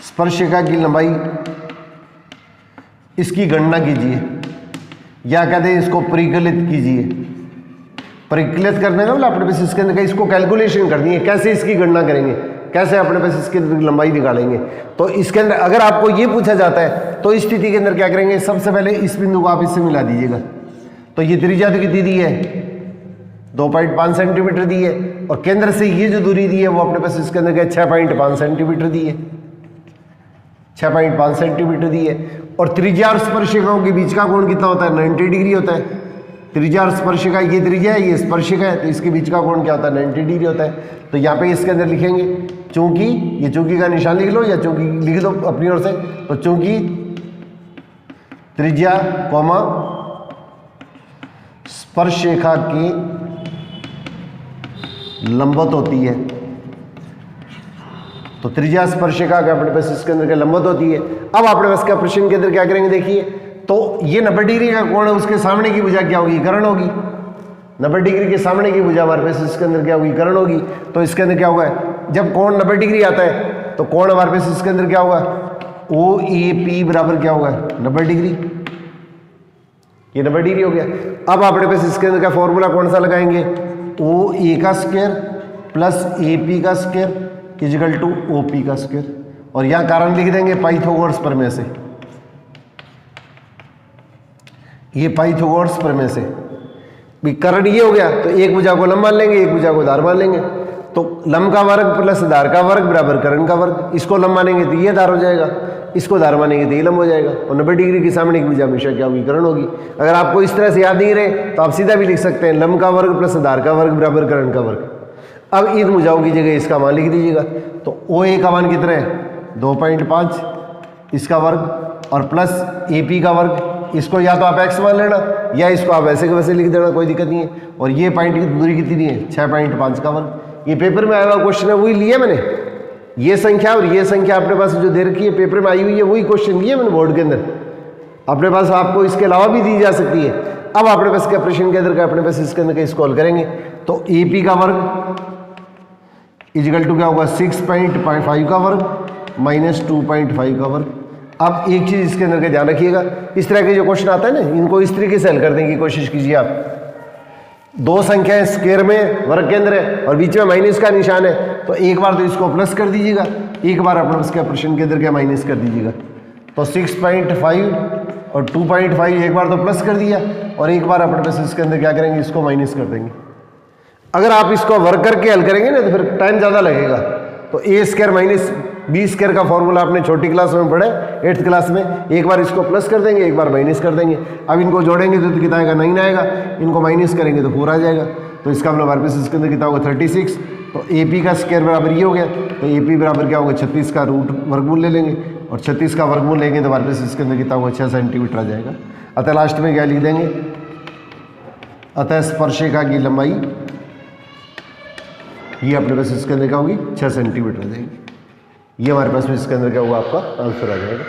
स्पर्शिका की लंबाई इसकी गणना कीजिए या कहते हैं इसको परिकलित कीजिए। परिकलित करने का मतलब अपने पास इसके अंदर इसको कैलकुलेशन करनी है, कैसे इसकी गणना करेंगे, कैसे अपने पास इसकी लंबाई निकालेंगे। तो इसके अंदर अगर आपको ये पूछा जाता है तो इस स्थिति के अंदर क्या करेंगे, सबसे पहले इस बिंदु को आप इससे मिला दीजिएगा। तो ये त्रिज्या तो कितनी दी है, 2.5 सेंटीमीटर दी है और केंद्र से ये जो दूरी दी है वो अपने पास इसके अंदर क्या 6.5 सेंटीमीटर दी है, 6.5 सेंटीमीटर दी है। और त्रिज्या और स्पर्शिकाओं के बीच का कोण कितना होता है, 90 डिग्री होता है। त्रिज्या और स्पर्शिका, ये त्रिज्या है ये स्पर्शिका है, तो इसके बीच का कोण क्या होता है, 90 डिग्री होता है। तो यहाँ पे इसके अंदर लिखेंगे चूंकि, ये चूंकि का निशान लिख लो या चूंकि लिख दो अपनी ओर से। तो चूंकि त्रिज्या कॉमा स्पर्शिका की लंबवत होती है, तो त्रिज्या स्पर्शिका का अपने पास इसके अंदर क्या लंबवत होती है। अब अपने पास क्या प्रश्न के अंदर क्या करेंगे देखिए, तो ये 90 डिग्री का कोण है, उसके सामने की भुजा क्या होगी, कर्ण होगी। 90 डिग्री के सामने की भुजा हमारे पास इसके अंदर क्या होगी, कर्ण होगी। तो इसके अंदर क्या होगा, जब कोण 90 डिग्री आता है तो कोण हमारे पास इसके अंदर क्या होगा, ओ ए पी बराबर क्या होगा, 90 डिग्री। ये 90 डिग्री हो गया। अब अपने पास इसके अंदर का फॉर्मूला कौन सा लगाएंगे, ओ ए का स्क्वायर प्लस ए पी का square equal to O P का स्क्वायर। और यहां कारण लिख देंगे पाइथागोरस प्रमेय से। ये पाइथागोरस प्रमेय से कर्ण ये हो गया, तो एक भुजा को लंब मान लेंगे, एक भुजा को धार मान लेंगे। तो लंब का वर्ग प्लस धार का वर्ग बराबर कर्ण का वर्ग। इसको लंब मानेंगे तो ये धार हो जाएगा, इसको धार मानेंगे तो ये लंब हो जाएगा। और 90 डिग्री के सामने की भुजा हमेशा क्या होगी, कर्ण होगी। अगर आपको इस तरह से याद नहीं रहे तो आप सीधा भी लिख सकते हैं, लंब का वर्ग प्लस धार का वर्ग बराबर कर्ण का वर्ग। अब इन भुजाओं की जगह इसका मान लिख दीजिएगा। तो ओ ए का मान कितना है, 2.5 इसका वर्ग और प्लस ए पी का वर्ग। इसको या तो आप x मान लेना या इसको आप वैसे के वैसे लिख देना, कोई दिक्कत नहीं है। और ये पॉइंट की दूरी कितनी है, 6.5 का वर्ग। ये पेपर में आया हुआ क्वेश्चन है, वही लिया मैंने। ये संख्या और ये संख्या अपने पास जो दे रखी है पेपर में आई हुई है, वही क्वेश्चन लिया मैंने बोर्ड के अंदर। अपने पास आपको इसके अलावा भी दी जा सकती है। अब अपने पास क्या प्रश्न के अंदर का अपने पास इसके अंदर का इसको हल करेंगे। तो ए पी का वर्ग इजिकल टू क्या होगा, 6.5 का वर्ग माइनस 2.5 का वर्ग। अब एक चीज इसके अंदर का ध्यान रखिएगा, इस तरह के जो क्वेश्चन आता है ना, इनको इस तरीके से हल करने की कोशिश कीजिए आप। दो संख्याएं स्क्वायर में वर्ग के अंदर है और बीच में माइनस का निशान है, तो एक बार तो इसको प्लस कर दीजिएगा, एक बार अपने उसके प्रश्न के अंदर क्या माइनस कर दीजिएगा। तो 6.5 और 2.5 एक बार तो प्लस कर दिया और एक बार अपने पास इसके अंदर क्या करेंगे, इसको माइनस कर देंगे। अगर आप इसको वर्ग करके हल करेंगे ना तो फिर टाइम ज़्यादा लगेगा। तो ए स्क्वायर माइनस बी स्क्वायर का फॉर्मूला आपने छोटी क्लास में पढ़ा है, 8th क्लास में। एक बार इसको प्लस कर देंगे, एक बार माइनस कर देंगे। अब इनको जोड़ेंगे तो कितना आएगा, 9 आएगा। इनको माइनस करेंगे तो 4 आ जाएगा। तो इसका मतलब हमारे पास इसके अंदर कितना होगा, 36। तो ए पी का स्क्वायर बराबर ये हो गया। तो ए पी बराबर क्या होगा, 36 का रूट वर्गमूल ले लेंगे और 36 का वर्गमूल लेंगे तो हमारे पास इसके अंदर कितना होगा, 6 सेंटीमीटर आ जाएगा। अतः लास्ट में क्या लिख देंगे, अतः स्पर्शिका की लंबाई ये अपने पास इसके अंदर क्या होगी, 6 सेंटीमीटर आ जाएगी। ये हमारे पास में इसके अंदर क्या होगा, आपका आंसर आ जाएगा।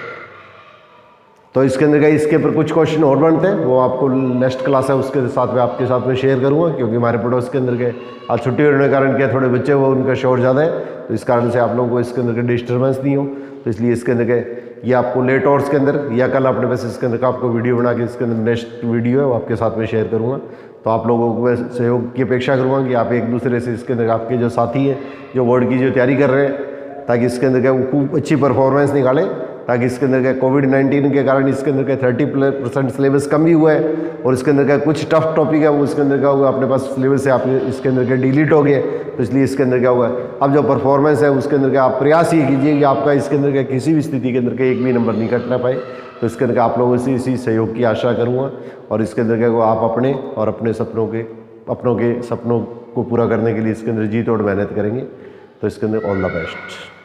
तो इसके अंदर क्या, इसके ऊपर कुछ क्वेश्चन और बनते हैं, वो आपको नेक्स्ट क्लास है उसके साथ में आपके साथ में शेयर करूंगा। क्योंकि हमारे पड़ोस के अंदर के आज छुट्टी होने के कारण क्या थोड़े बच्चे वो उनका शोर ज़्यादा है, तो इस कारण से आप लोगों को इसके अंदर का डिस्टर्बेंस नहीं हो। तो इसलिए इसके अंदर के ये आपको लेट आवर्स के अंदर या कल अपने पास इसके अंदर का आपको वीडियो बना के इसके अंदर नेक्स्ट वीडियो है वो आपके साथ में शेयर करूँगा। तो आप लोगों को सहयोग की अपेक्षा करूँगा कि आप एक दूसरे से इसके अंदर आपके जो साथी हैं जो बोर्ड की जो तैयारी कर रहे हैं, ताकि इसके अंदर क्या खूब अच्छी परफॉर्मेंस निकालें, ताकि इसके अंदर क्या कोविड-19 के कारण इसके अंदर क्या 30% सिलेबस कम भी हुआ है और इसके अंदर क्या कुछ टफ टॉपिक है वो इसके अंदर क्या होगा, अपने पास सिलेबस से आपने इसके अंदर क्या डिलीट हो गए। तो इसलिए इसके अंदर क्या हुआ, अब जो परफॉर्मेंस है उसके अंदर क्या आप प्रयास ये कीजिए कि आपका इसके अंदर क्या किसी भी स्थिति के अंदर का एक भी नंबर नहीं कटना पाए। तो इसके अंदर आप लोगों से इसी सहयोग की आशा करूँगा और इसके अंदर क्या आप अपने और अपने अपनों के सपनों को पूरा करने के लिए इसके अंदर जी तोड़ मेहनत करेंगे। तो इसके अंदर ऑल द बेस्ट।